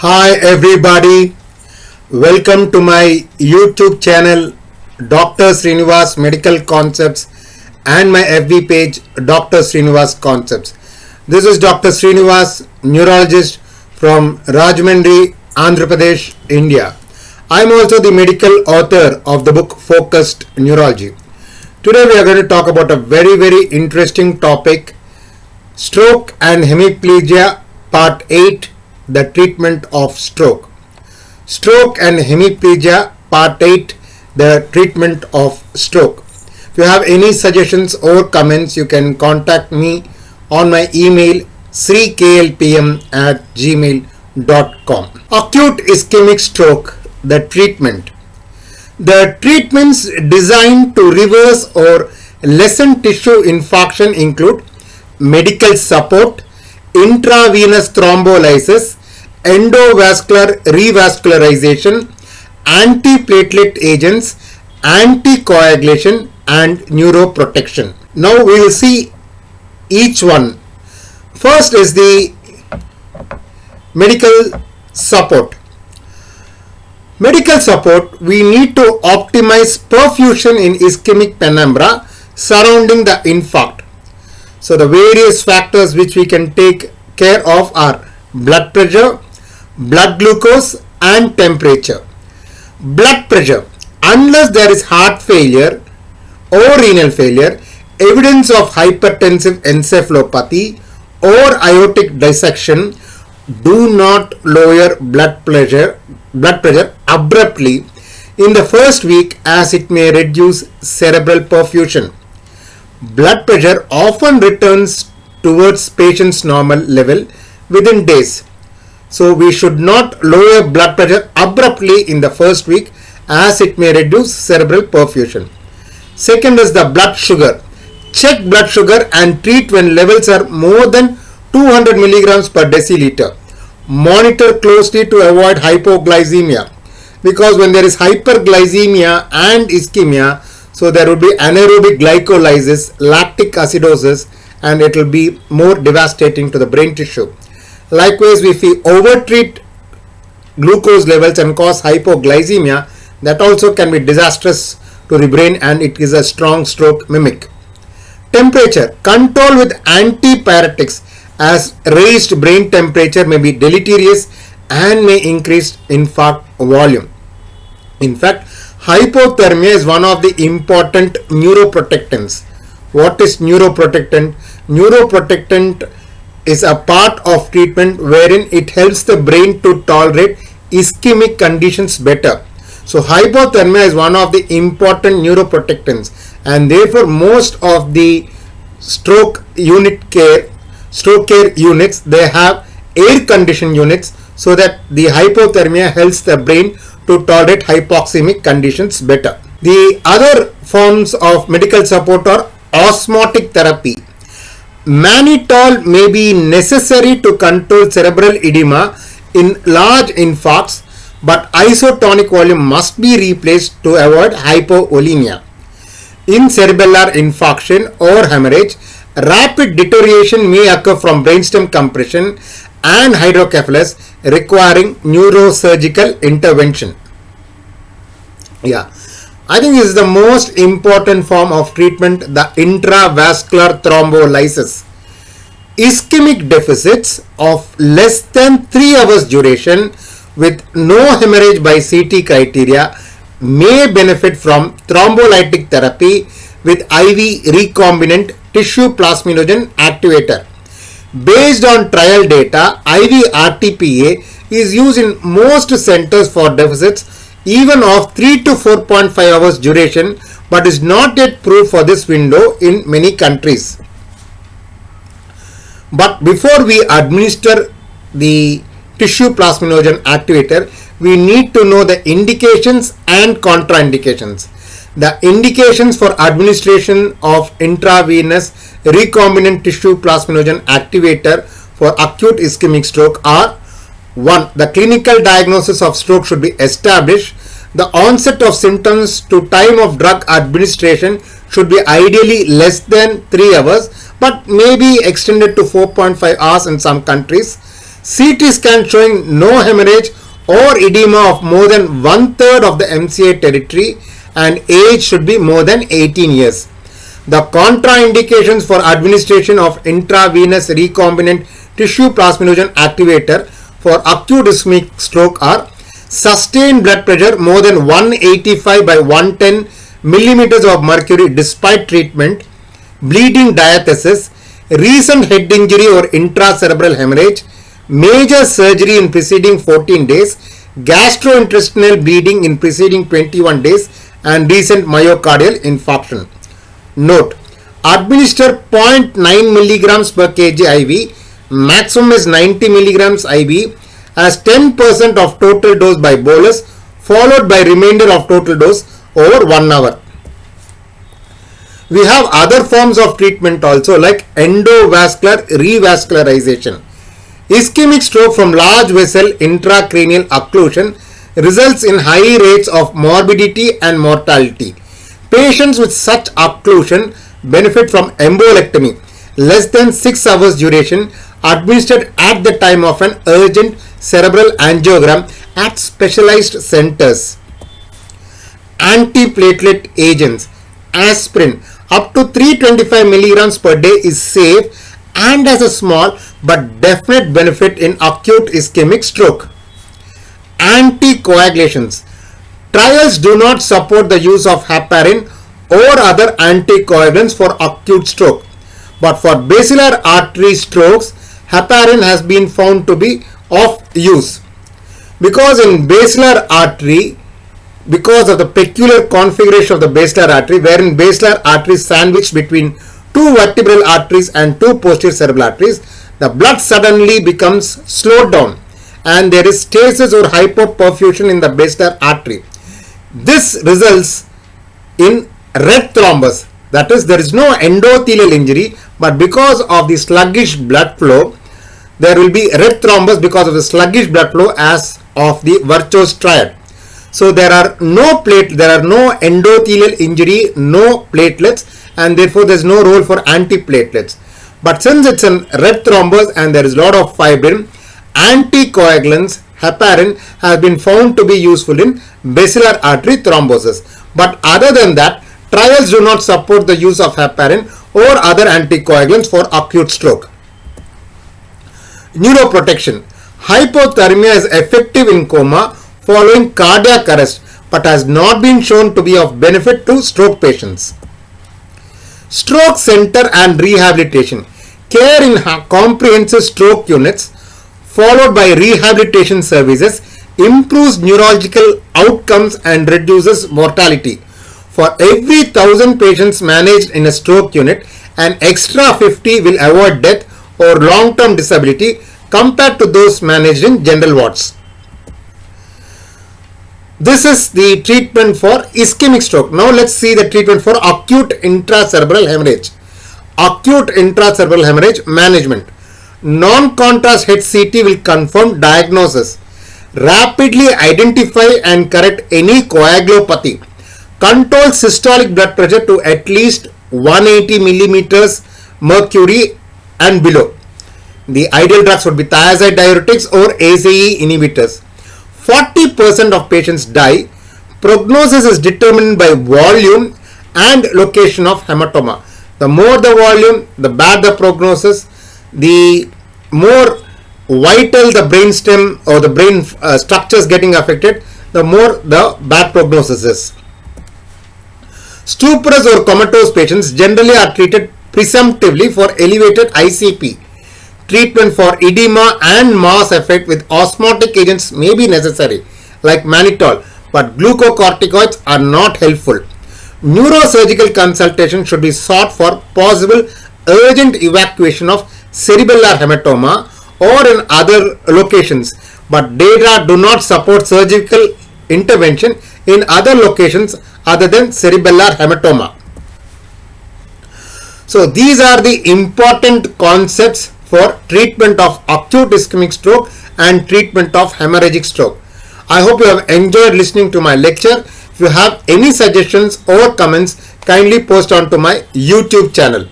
Hi everybody, welcome to my YouTube channel Dr. Srinivas Medical Concepts and my FB page Dr. Srinivas Concepts. This is Dr. Srinivas, neurologist from Rajahmundry, Andhra Pradesh, India. I am also the medical author of the book Focused Neurology. Today we are going to talk about a very interesting topic, stroke and hemiplegia part 8, the treatment of stroke. Stroke and hemiplegia part 8, the treatment of stroke. If you have any suggestions or comments, you can contact me on my email sriklpm@gmail.com. Acute ischemic stroke, the treatment. The treatments designed to reverse or lessen tissue infarction include medical support, intravenous thrombolysis, endovascular revascularization, antiplatelet agents, anticoagulation, and neuroprotection. Now we will see each one. First is the medical support. Medical support, we need to optimize perfusion in ischemic penumbra surrounding the infarct. So the various factors which we can take care of are blood pressure, blood glucose, and temperature. Blood pressure, unless there is heart failure or renal failure, evidence of hypertensive encephalopathy or aortic dissection, do not lower blood pressure abruptly in the first week, as it may reduce cerebral perfusion. Blood pressure often returns towards patient's normal level within days. So we should not lower blood pressure abruptly in the first week, as it may reduce cerebral perfusion. Second is the blood sugar. Check blood sugar and treat when levels are more than 200 milligrams per deciliter. Monitor closely to avoid hypoglycemia, because when there is hyperglycemia and ischemia, so there will be anaerobic glycolysis, lactic acidosis, and it will be more devastating to the brain tissue. Likewise, if we overtreat glucose levels and cause hypoglycemia, that also can be disastrous to the brain, and it is a strong stroke mimic. Temperature, control with antipyretics, as raised brain temperature may be deleterious and may increase infarct volume. In fact, hypothermia is one of the important neuroprotectants. What is neuroprotectant? Neuroprotectant is a part of treatment wherein it helps the brain to tolerate ischemic conditions better. So hypothermia is one of the important neuroprotectants, and therefore most of the stroke care units, they have air conditioned units, so that the hypothermia helps the brain to tolerate hypoxemic conditions better. The other forms of medical support are osmotic therapy. Mannitol may be necessary to control cerebral edema in large infarcts, but isotonic volume must be replaced to avoid hypovolemia. In cerebellar infarction or hemorrhage, rapid deterioration may occur from brainstem compression and hydrocephalus, requiring neurosurgical intervention. I think this is the most important form of treatment, the intravascular thrombolysis. Ischemic deficits of less than 3 hours duration with no hemorrhage by CT criteria may benefit from thrombolytic therapy with IV recombinant tissue plasminogen activator. Based on trial data, IV RTPA is used in most centers for deficits even of 3 to 4.5 hours duration, but is not yet proved for this window in many countries. But before we administer the tissue plasminogen activator, we need to know the indications and contraindications. The indications for administration of intravenous recombinant tissue plasminogen activator for acute ischemic stroke are: 1. The clinical diagnosis of stroke should be established. The onset of symptoms to time of drug administration should be ideally less than 3 hours, but may be extended to 4.5 hours in some countries. CT scan showing no hemorrhage or edema of more than 1/3 of the MCA territory, and age should be more than 18 years. The contraindications for administration of intravenous recombinant tissue plasminogen activator for acute ischemic stroke are sustained blood pressure more than 185 by 110 millimeters of mercury despite treatment, bleeding diathesis, recent head injury or intracerebral hemorrhage, major surgery in preceding 14 days, gastrointestinal bleeding in preceding 21 days, and recent myocardial infarction. Note: administer 0.9 milligrams per kg IV, maximum is 90 milligrams IV, as 10% of total dose by bolus, followed by remainder of total dose over 1 hour. We have other forms of treatment also, like endovascular revascularization. Ischemic stroke from large vessel intracranial occlusion results in high rates of morbidity and mortality. Patients with such occlusion benefit from embolectomy, less than 6 hours duration, administered at the time of an urgent cerebral angiogram at specialized centers. Antiplatelet agents, aspirin up to 325 milligrams per day is safe and has a small but definite benefit in acute ischemic stroke. Anticoagulations. Trials do not support the use of heparin or other anticoagulants for acute stroke, but for basilar artery strokes, heparin has been found to be of use. Because in basilar artery, because of the peculiar configuration of the basilar artery, wherein basilar artery is sandwiched between two vertebral arteries and two posterior cerebral arteries, the blood suddenly becomes slowed down and there is stasis or hypoperfusion in the basilar artery. This results in red thrombus, that is, there is no endothelial injury, but because of the sluggish blood flow, there will be red thrombus because of the sluggish blood flow as of the Virchow's triad. So there are no endothelial injury, no platelets, and therefore there is no role for antiplatelets. But since it's a red thrombus and there is a lot of fibrin, anticoagulants, heparin, has been found to be useful in basilar artery thrombosis. But other than that, trials do not support the use of heparin or other anticoagulants for acute stroke. Neuroprotection. Hypothermia is effective in coma following cardiac arrest, but has not been shown to be of benefit to stroke patients. Stroke center and rehabilitation. Care in comprehensive stroke units followed by rehabilitation services improves neurological outcomes and reduces mortality. For every 1,000 patients managed in a stroke unit, an extra 50 will avoid death or long-term disability compared to those managed in general wards. This is the treatment for ischemic stroke. Now let's see the treatment for acute intracerebral hemorrhage. Acute intracerebral hemorrhage management. Non-contrast head CT will confirm diagnosis. Rapidly identify and correct any coagulopathy. Control systolic blood pressure to at least 180 millimeters mercury and below. The ideal drugs would be thiazide diuretics or ACE inhibitors. 40% of patients die. Prognosis is determined by volume and location of hematoma. The more the volume, the bad the prognosis. The more vital the brainstem or the brain structures getting affected, the more the bad prognosis is. Stuporous or comatose patients generally are treated presumptively for elevated ICP. Treatment for edema and mass effect with osmotic agents may be necessary, like mannitol, but glucocorticoids are not helpful. Neurosurgical consultation should be sought for possible urgent evacuation of cerebellar hematoma or in other locations, but data do not support surgical intervention in other locations other than cerebellar hematoma. So these are the important concepts for treatment of acute ischemic stroke and treatment of hemorrhagic stroke. I hope you have enjoyed listening to my lecture. If you have any suggestions or comments, kindly post on to my YouTube channel.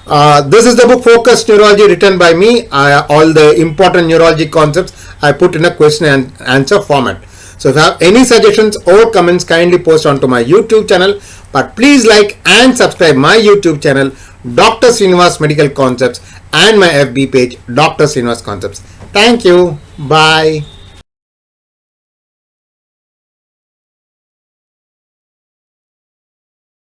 This is the book Focused Neurology, written by me. All the important neurology concepts I put in a question and answer format. So if you have any suggestions or comments, kindly post onto my YouTube channel. But please like and subscribe my YouTube channel, Dr. Srinivas Medical Concepts, and my FB page, Dr. Srinivas Concepts. Thank you. Bye.